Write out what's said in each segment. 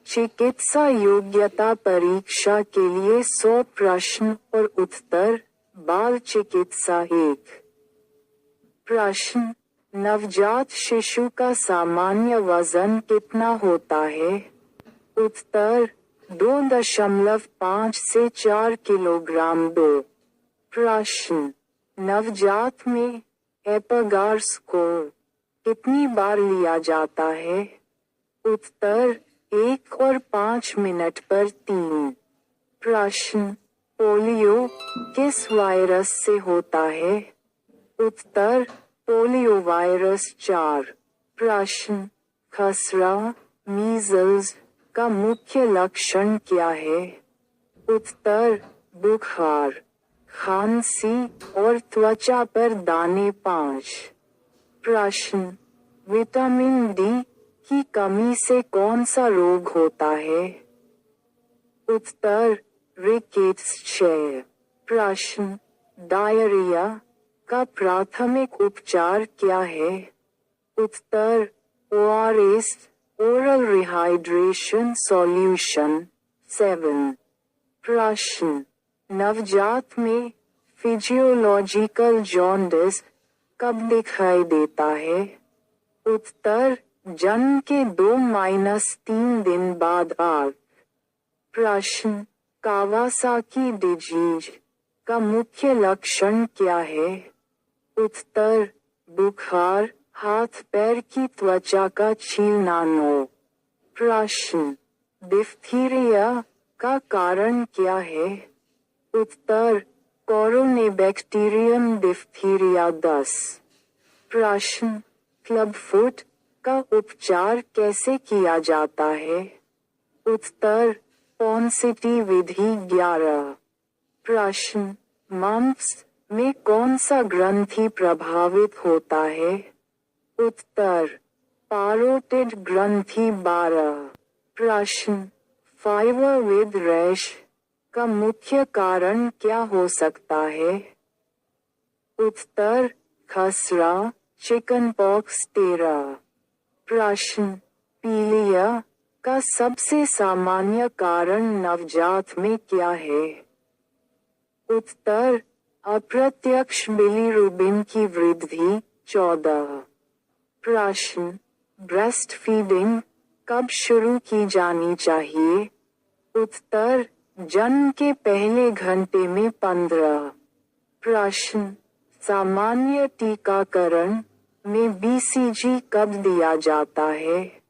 चिकित्सा योग्यता परीक्षा के लिए 100 प्रश्न और उत्तर। बाल चिकित्सा 1। प्रश्न, नवजात शिशु का सामान्य वजन कितना होता है? उत्तर, 2.5 से 4 किलोग्राम। 2। प्रश्न, नवजात में एपिगार्स को कितनी बार लिया जाता है? उत्तर, 1 और 5 मिनट पर 3। प्रश्न, पोलियो किस वायरस से होता है? उत्तर, पोलियो वायरस 4। प्रश्न, खसरा मीजल्स का मुख्य लक्षण क्या है? उत्तर, बुखार, खांसी और त्वचा पर दाने। 5। प्रश्न, विटामिन डी की कमी से कौन सा रोग होता है? उत्तर, रिकेट्स 6। प्रश्न, डायरिया का प्राथमिक उपचार क्या है? उत्तर, ORS ओरल रिहाइड्रेशन सॉल्यूशन। 7। प्रश्न, नवजात में फिजियोलॉजिकल जॉन्डिस कब दिखाई देता है? उत्तर, जन्म के 2-3 दिन बाद। 8। प्रश्न, कावासाकी डिजीज का मुख्य लक्षण क्या है? उत्तर, बुखार, हाथ पैर की त्वचा का छीलना। 9। प्रश्न, डिप्थीरिया का कारण क्या है? उत्तर, कोरोनेबैक्टीरियम डिप्थीरिया। 10। प्रश्न, क्लब फुट का उपचार कैसे किया जाता है? उत्तर, पॉन्सिटी विधि। 11। प्रश्न, मम्प्स में कौन सा ग्रंथि प्रभावित होता है? उत्तर, पारोटिड ग्रंथि। 12। प्रश्न, फीवर विद रैश का मुख्य कारण क्या हो सकता है? उत्तर, खसरा, चिकनपॉक्स। 13। प्रश्न, पीलिया का सबसे सामान्य कारण नवजात में क्या है? उत्तर, अप्रत्यक्ष बिलीरुबिन की वृद्धि। 14। प्रश्न, ब्रेस्ट फीडिंग कब शुरू की जानी चाहिए? उत्तर, जन्म के पहले घंटे में। 15। प्रश्न, सामान्य टीकाकरण में BCG कब दिया जाता है?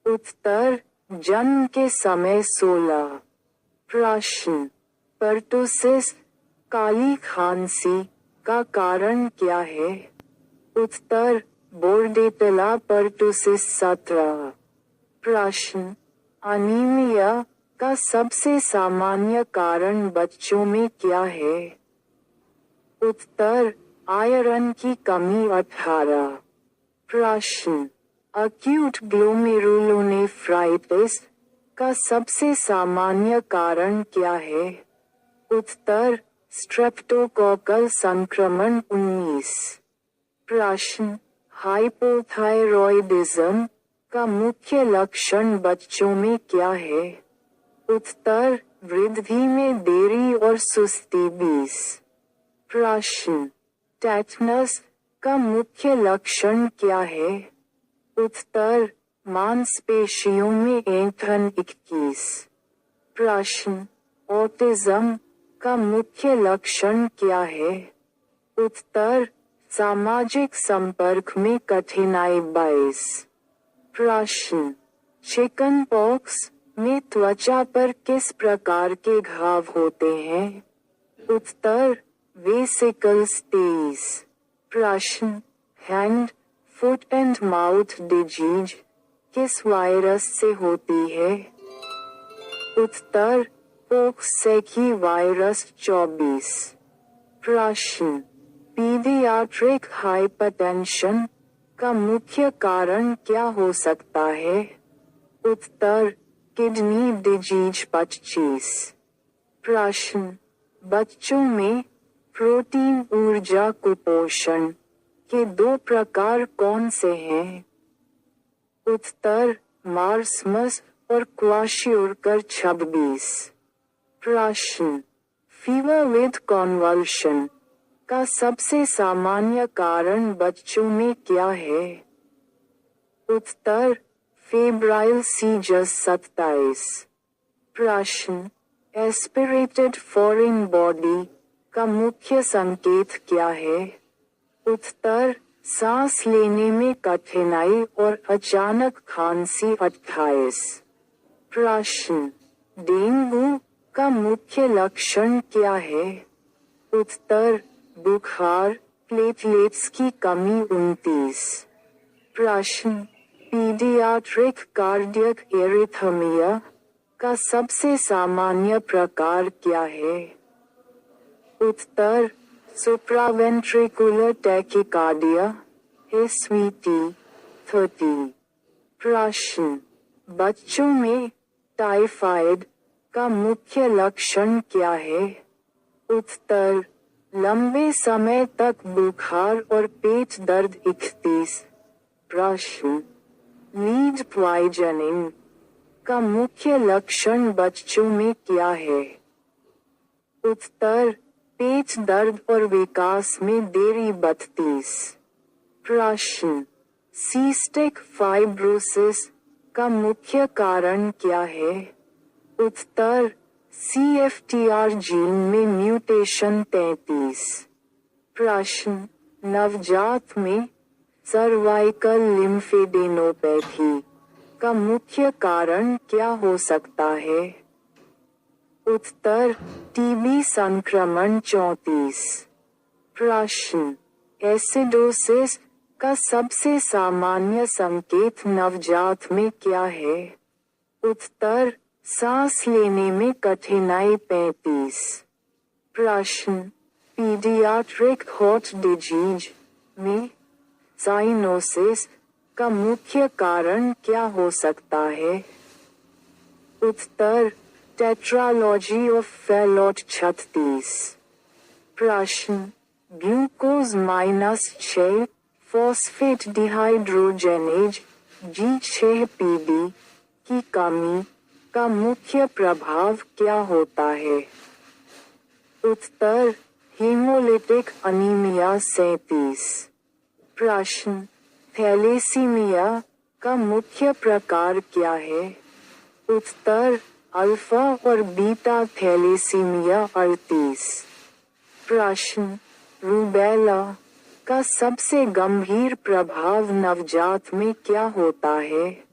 उत्तर, जन्म के समय। 16। प्रश्न, पर्टुसिस काली खांसी का कारण क्या है? उत्तर, बोर्डेटेला पर्टुसिस। 17। प्रश्न, अनीमिया का सबसे सामान्य कारण बच्चों में क्या है? उत्तर, आयरन की कमी। 18। प्रश्न, अक्यूट ग्लोमेरुलोनेफ्राइटिस का सबसे सामान्य कारण क्या है? उत्तर, स्ट्रेप्टोकोकल संक्रमण। 19। प्रश्न, हाइपोथायरॉयडिज्म का मुख्य लक्षण बच्चों में क्या है? उत्तर, वृद्धि में देरी और सुस्ती। 20। प्रश्न, टेटनस का मुख्य लक्षण क्या है? उत्तर, मांसपेशियों में ऐंठन। 21। प्रश्न, ऑटिज्म का मुख्य लक्षण क्या है? उत्तर, सामाजिक संपर्क में कठिनाई। 22। प्रश्न, चिकन पॉक्स में त्वचा पर किस प्रकार के घाव होते हैं? उत्तर, वेसिकल्स। 23। प्रश्न, hand, foot and mouth disease किस वायरस से होती है? उत्तर, पोक्सेकी वायरस। 24। प्रश्न, पीडियाट्रिक हाइपरटेंशन का मुख्य कारण क्या हो सकता है? उत्तर, किडनी डिजीज। 25। प्रश्न, बच्चों में प्रोटीन ऊर्जा कुपोषण के 2 प्रकार कौन से हैं? उत्तर, मार्समस और क्वाशियोरकर 26। प्रश्न, फीवर विद कॉन्वल्शन का सबसे सामान्य कारण बच्चों में क्या है? उत्तर, फेब्राइल सीजस 27। प्रश्न, एस्पिरेटेड फॉरेन बॉडी का मुख्य संकेत क्या है? उत्तर, सांस लेने में कठिनाई और अचानक खांसी 28। प्रश्न, डेंगू का मुख्य लक्षण क्या है? उत्तर, बुखार, प्लेटलेट्स की कमी 29। प्रश्न, पीडियाट्रिक कार्डियक एरिथमिया का सबसे सामान्य प्रकार क्या है? उत्तर, सुप्रावेंट्रिकुलर टैकिकार्डिया, एसवीटी 30। प्रश्न, बच्चों में टाइफाइड का मुख्य लक्षण क्या है? उत्तर, लंबे समय तक बुखार और पेट दर्द 31। प्रश्न, लीड पॉइजनिंग का मुख्य लक्षण बच्चों में क्या है? उत्तर, पेट दर्द और विकास में देरी 32। प्रश्न, सिस्टिक फाइब्रोसिस का मुख्य कारण क्या है? उत्तर, CFTR जीन में म्यूटेशन 33। प्रश्न, नवजात में सर्वाइकल लिम्फेडेनोपैथी का मुख्य कारण क्या हो सकता है? उत्तर, टीबी संक्रमण 34। प्रश्न, एसिडोसिस का सबसे सामान्य संकेत नवजात में क्या है? उत्तर, सांस लेने में कठिनाई 35। प्रश्न, पीडियाट्रिक हार्ट डिजीज में साइनोसिस का मुख्य कारण क्या हो सकता है? उत्तर, टेट्रालॉजी ऑफ फैलोट 36। प्रश्न, ग्लूकोज -6 फॉस्फेट डिहाइड्रोजनेज G6PD की कमी का मुख्य प्रभाव क्या होता है? उत्तर, हीमोलिटिक अनीमिया 37। प्रश्न, थैलेसीमिया का मुख्य प्रकार क्या है? उत्तर, अल्फा और बीटा थैलेसीमिया 38। प्रश्न, रूबेला का सबसे गंभीर प्रभाव नवजात में क्या होता है?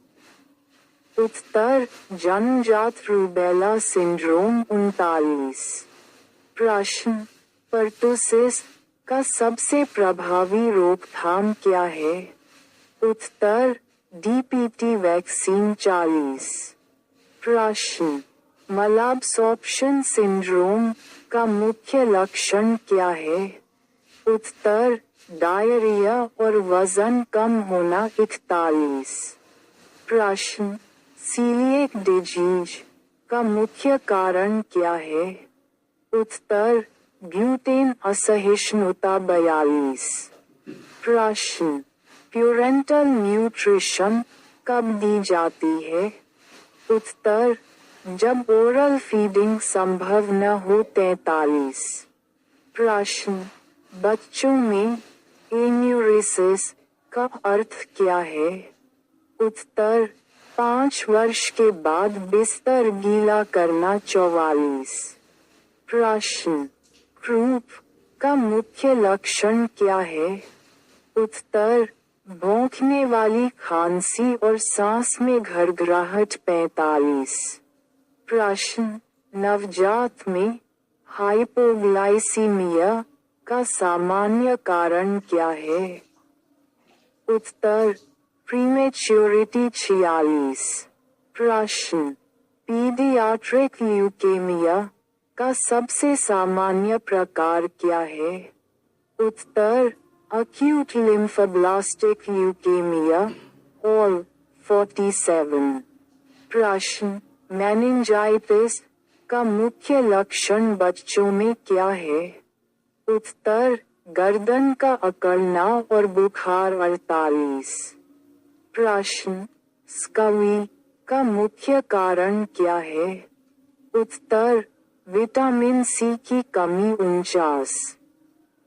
उत्तर, जन्मजात रूबेला सिंड्रोम 39। प्रश्न, पर्टुसिस का सबसे प्रभावी रोकथाम क्या है? उत्तर, DPT वैक्सीन 40। प्रश्न, मलाब्सॉर्प्शन सिंड्रोम का मुख्य लक्षण क्या है? उत्तर, डायरिया और वजन कम होना 41। प्रश्न, सीलिएक डिजीज का मुख्य कारण क्या है? उत्तर, ग्लूटेन असहिष्णुता 42। प्रश्न, प्यूरेंटल न्यूट्रिशन कब दी जाती है? उत्तर, जब ओरल फीडिंग संभव न हो 43। प्रश्न, बच्चों में एन्यूरेसिस का अर्थ क्या है? उत्तर, 5 वर्ष के बाद बिस्तर गीला करना 44। प्रश्न, क्रूप का मुख्य लक्षण क्या है? उत्तर, भौंकने वाली खांसी और सांस में घरघराहट 45। प्रश्न, नवजात में हाइपोग्लाइसीमिया का सामान्य कारण क्या है? उत्तर, प्रीमेच्योरिटी 46। प्रश्न, पीडियाट्रिक ल्यूकेमिया का सबसे सामान्य प्रकार क्या है? उत्तर, acute lymphoblastic leukemia, all 47। प्रश्न, मेनिंजाइटिस का मुख्य लक्षण बच्चों में क्या है? उत्तर, गर्दन का अकड़ना और बुखार 48। प्रश्न, स्कवी का मुख्य कारण क्या है? उत्तर, विटामिन सी की कमी 49।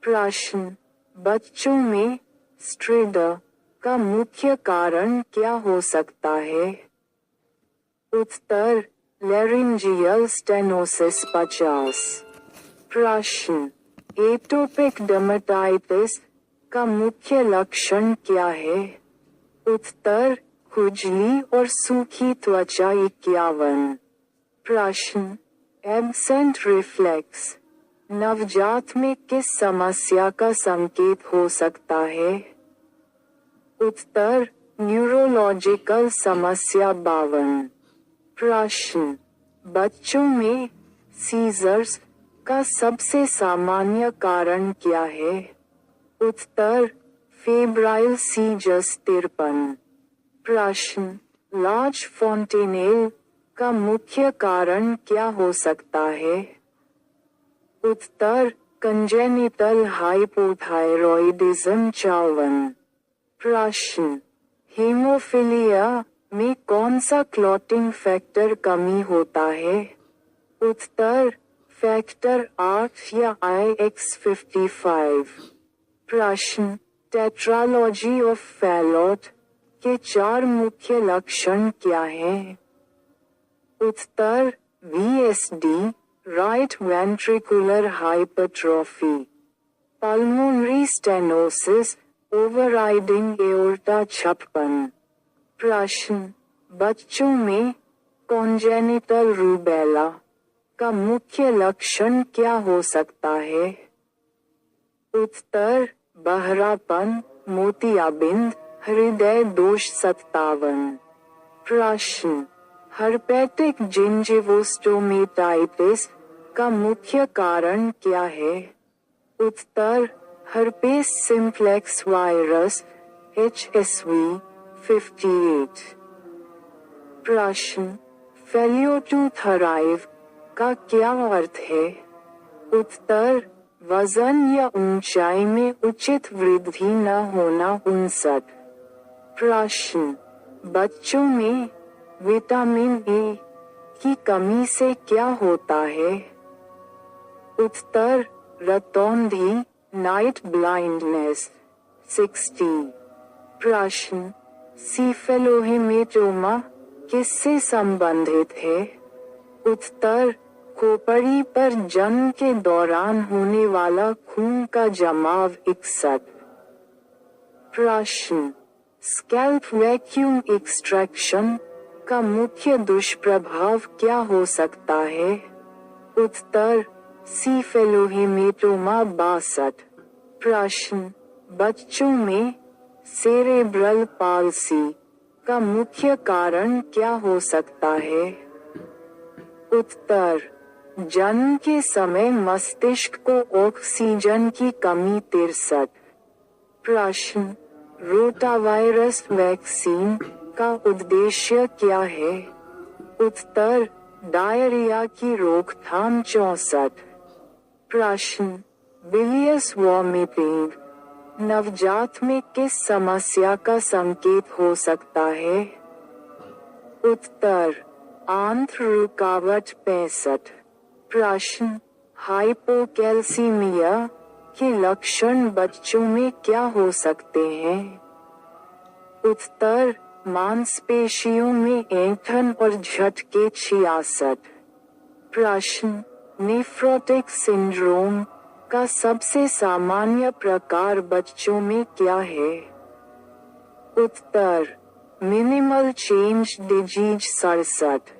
प्रश्न, बच्चों में स्ट्रेडर का मुख्य कारण क्या हो सकता है? उत्तर, लैरिंजियल स्टेनोसिस 50। प्रश्न, एटोपिक डर्मेटाइटिस का मुख्य लक्षण क्या है? उत्तर, खुजली और सूखी त्वचा 51। प्रश्न, एब्सेंट रिफ्लेक्स नवजात में किस समस्या का संकेत हो सकता है? उत्तर, न्यूरोलॉजिकल समस्या 52। प्रश्न, बच्चों में सीजर्स का सबसे सामान्य कारण क्या है? उत्तर, फेब्राइल सीजर्स 53। प्रश्न, लार्ज फॉन्टेनेल का मुख्य कारण क्या हो सकता है? उत्तर, कंजेनिटल हाइपोथायरॉयडिज्म 54। प्रश्न, हीमोफिलिया में कौन सा क्लॉटिंग फैक्टर कमी होता है? उत्तर, फैक्टर 8 या IX55। प्रश्न, टेट्रालॉजी ऑफ फैलोट के 4 मुख्य लक्षण क्या हैं? उत्तर, VSD, right ventricular hypertrophy, pulmonary stenosis, overriding aorta 56। प्रश्न, बच्चों में कॉन्जेनिटल रूबेला का मुख्य लक्षण क्या हो सकता है? उत्तर, बहरापन, मोतियाबिंद, हृदय दोष 57। प्रश्न, हर्पेटिक जिंजिवोस्टोमेटाइटिस का मुख्य कारण क्या है? उत्तर, हर्पेस सिम्प्लेक्स वायरस HSV 58। प्रश्न, फेल्योर टू थराइव का क्या अर्थ है? उत्तर, वजन या ऊंचाई में उचित वृद्धि न होना 59। प्रश्न, बच्चों में विटामिन ए की कमी से क्या होता है? उत्तर, रतौंधी, नाइट ब्लाइंडनेस 60। प्रश्न, सीफेलोहेमेटोमा किससे संबंधित है? उत्तर, खोपड़ी पर जन्म के दौरान होने वाला खून का जमाव 61। प्रश्न, स्कैल्प वैक्यूम एक्सट्रैक्शन का मुख्य दुष्प्रभाव क्या हो सकता है? उत्तर, सीफेलोहेमेटोमा 62। प्रश्न, बच्चों में सेरेब्रल पाल्सी का मुख्य कारण क्या हो सकता है? उत्तर, जन्म के समय मस्तिष्क को ऑक्सीजन की कमी 63। प्रश्न, रोटावायरस वैक्सीन का उद्देश्य क्या है? उत्तर, डायरिया की रोकथाम 64। प्रश्न, बिलियस वॉमिटिंग नवजात में किस समस्या का संकेत हो सकता है? उत्तर, आंत्र रुकावट 65। प्रश्न, हाइपोकैल्सीमिया के लक्षण बच्चों में क्या हो सकते हैं? उत्तर, मांसपेशियों में ऐंठन और झटके 66। प्रश्न, नेफ्रोटिक सिंड्रोम का सबसे सामान्य प्रकार बच्चों में क्या है? उत्तर, मिनिमल चेंज डिजीज 67।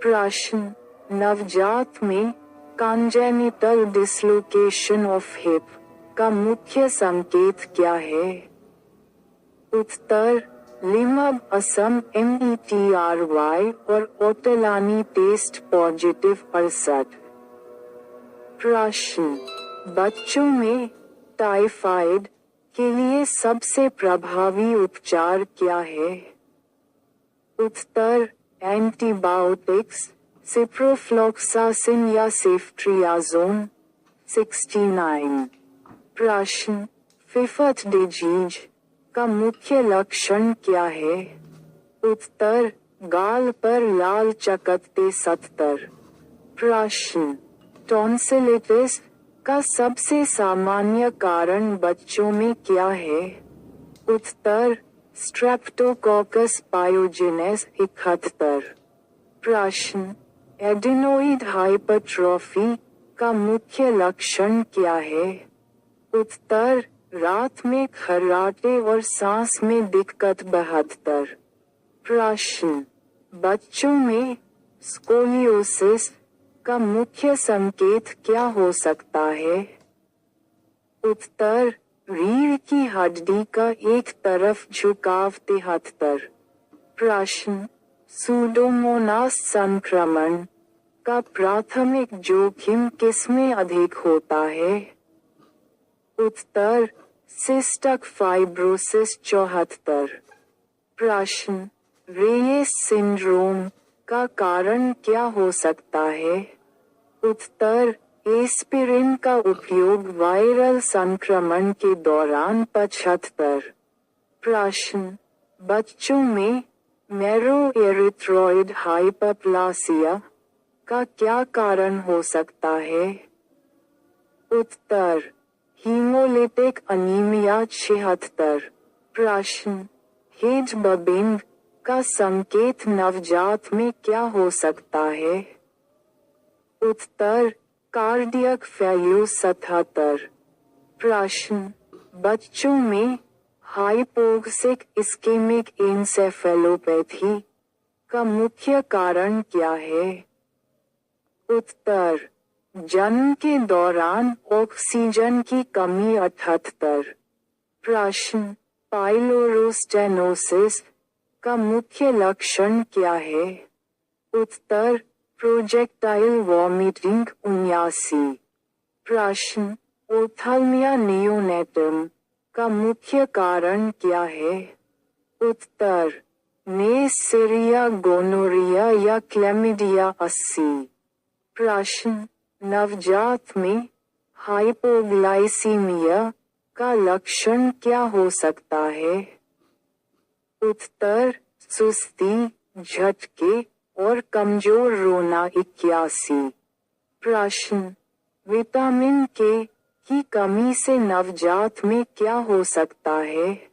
प्रश्न, नवजात में कॉन्जेनिटल डिसलोकेशन ऑफ हिप का मुख्य संकेत क्या है? उत्तर, लिमब असम METRY और ओटेलानी टेस्ट पॉजिटिव 68। प्रश्न, बच्चों में टाइफाइड के लिए सबसे प्रभावी उपचार क्या है? उत्तर, एंटीबायोटिक्स, सिप्रोफ्लॉक्सासिन या सेफ्ट्रियाजोन 69। प्रश्न, फिफथ डिजीज का मुख्य लक्षण क्या है? उत्तर, गाल पर लाल चकत्ते 70। प्रश्न, टॉन्सिलिटिस का सबसे सामान्य कारण बच्चों में क्या है? उत्तर, स्ट्रेप्टोकोकस पायोजेनेस 71। प्रश्न, एडिनोइड हाइपरट्रॉफी का मुख्य लक्षण क्या है? उत्तर, रात में खर्राटे और सांस में दिक्कत 72। प्रश्न, बच्चों में स्कोलियोसिस का मुख्य संकेत क्या हो सकता है? उत्तर, रीढ़ की हड्डी का एक तरफ झुकाव 73। प्रश्न, सूडोमोनास संक्रमण का प्राथमिक जोखिम किसमें अधिक होता है? उत्तर, सिस्टिक फाइब्रोसिस 74। प्रश्न, रेयस सिंड्रोम का कारण क्या हो सकता है? उत्तर, एस्पिरिन का उपयोग वायरल संक्रमण के दौरान 75। प्रश्न, बच्चों में मैरो एरिथ्रॉइड हाइपरप्लासिया का क्या कारण हो सकता है? उत्तर, हीमोलिटिक अनीमिया 76। प्रश्न, हेज बबिंग का संकेत नवजात में क्या हो सकता है? उत्तर, कार्डियक फेल्यूर 77। प्रश्न, बच्चों में हाइपोक्सिक इस्केमिक एन्सेफेलोपैथी का मुख्य कारण क्या है? उत्तर, जन्म के दौरान ऑक्सीजन की कमी 78। प्रश्न, पाइलोरोस्टेनोसिस का मुख्य लक्षण क्या है? उत्तर, प्रोजेक्टाइल वॉमिटिंग 79। प्रश्न, ओथाल्मिया नियोनेटम का मुख्य कारण क्या है? उत्तर, नेसेरिया गोनोरिया या क्लैमिडिया 80। प्रश्न, नवजात में हाइपोग्लाइसीमिया का लक्षण क्या हो सकता है? उत्तर, सुस्ती, झटके और कमजोर रोना 81। प्रश्न, विटामिन के की कमी से नवजात में क्या हो सकता है?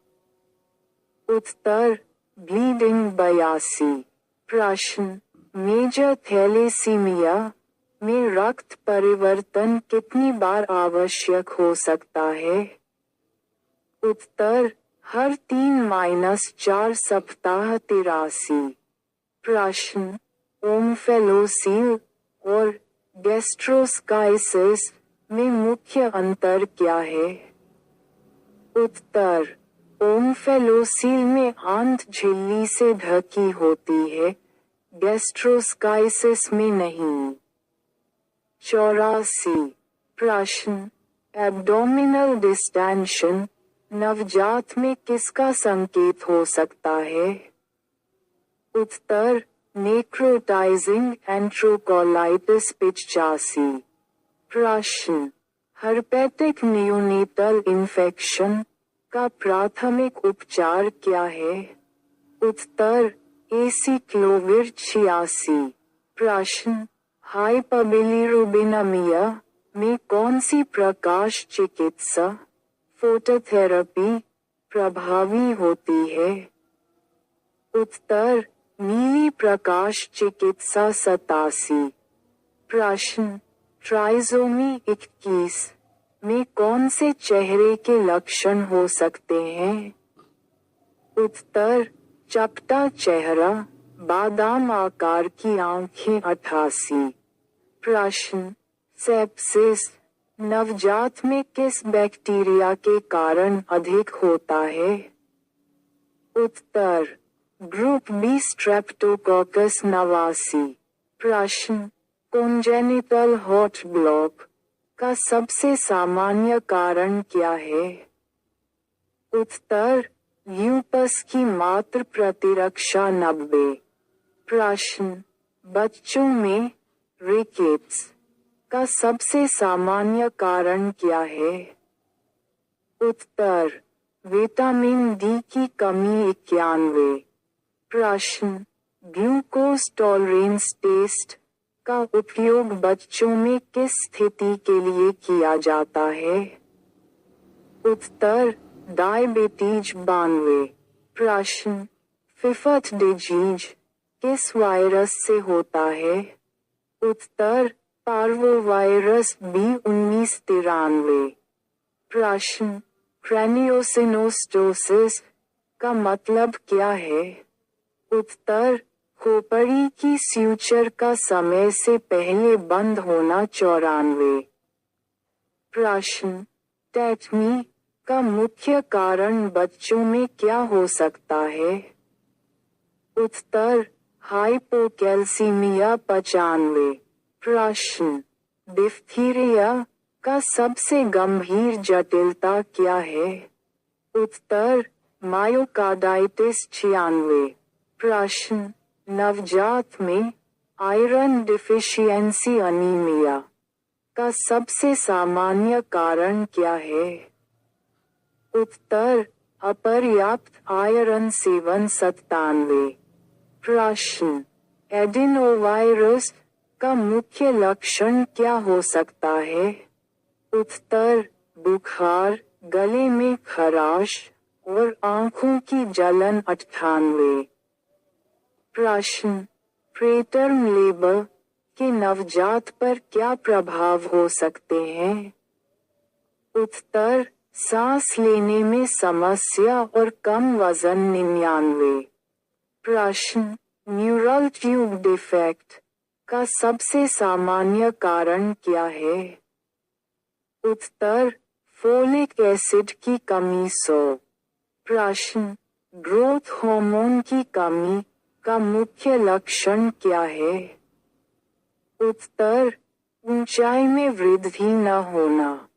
उत्तर, ब्लीडिंग 82। प्रश्न, मेजर थैलेसीमिया में रक्त परिवर्तन कितनी बार आवश्यक हो सकता है? उत्तर, हर 3-4 सप्ताह 83। प्रश्न, ओम्फेलोसील और गैस्ट्रोस्काइसिस में मुख्य अंतर क्या है? उत्तर, ओम्फेलोसील में आंत झिल्ली से ढकी होती है, गैस्ट्रोस्काइसिस में नहीं। 84। प्रश्न, एब्डोमिनल डिस्टेंशन नवजात में किसका संकेत हो सकता है? उत्तर, नेक्रोटाइजिंग एंट्रोकोलाइटिस 85। प्रश्न, हर्पेटिक नियोनेटल इन्फेक्शन का प्राथमिक उपचार क्या है? उत्तर, एसिक्लोविर 86। प्रश्न, हाइपरबिलिरुबिनेमिया में कौन सी प्रकाश चिकित्सा फोटोथेरेपी प्रभावी होती है? उत्तर, नीली प्रकाश चिकित्सा 87। प्रश्न, ट्राइसोमी 21 में कौन से चेहरे के लक्षण हो सकते हैं? उत्तर, चपटा चेहरा, बादाम आकार की आंखें 88। प्रश्न, सेप्सिस नवजात में किस बैक्टीरिया के कारण अधिक होता है? उत्तर, ग्रुप बी स्ट्रेप्टोकोकस 89। प्रश्न, कोंजेनिटल हार्ट ब्लॉक का सबसे सामान्य कारण क्या है? उत्तर, ल्यूपस की मात्र प्रतिरक्षा 90। प्रश्न, बच्चों में रिकेट्स का सबसे सामान्य कारण क्या है? उत्तर, विटामिन डी की कमी 91। प्रश्न, ग्लूकोज टॉलरेंस टेस्ट का उपयोग बच्चों में किस स्थिति के लिए किया जाता है? उत्तर, डायबिटीज 92। प्रश्न, फिफ्थ डिजीज किस वायरस से होता है? उत्तर, पार्वोवायरस B1993। प्रश्न, क्रेनियोसिनोस्टोसिस का मतलब क्या है? उत्तर, खोपड़ी की स्यूचर का समय से पहले बंद होना 94। प्रश्न, टेटनी का मुख्य कारण बच्चों में क्या हो सकता है? उत्तर, हाइपोकैल्सीमिया 95। प्रश्न, डिप्थीरिया का सबसे गंभीर जटिलता क्या है? उत्तर, मायोकार्डाइटिस 96। प्रश्न, नवजात में आयरन डिफिशियंसी अनीमिया का सबसे सामान्य कारण क्या है? उत्तर, अपर्याप्त आयरन सेवन 97। प्रश्न, एडिनोवायरस का मुख्य लक्षण क्या हो सकता है? उत्तर, बुखार, गले में खराश और आंखों की जलन 98। प्रश्न, प्रीटर्म लेबर के नवजात पर क्या प्रभाव हो सकते हैं? उत्तर, सांस लेने में समस्या और कम वजन 99। प्रश्न, न्यूरल ट्यूब डिफेक्ट का सबसे सामान्य कारण क्या है? उत्तर, फोलिक एसिड की कमी 100। प्रश्न, ग्रोथ हार्मोन की कमी का मुख्य लक्षण क्या है? उत्तर, ऊंचाई में वृद्धि न होना।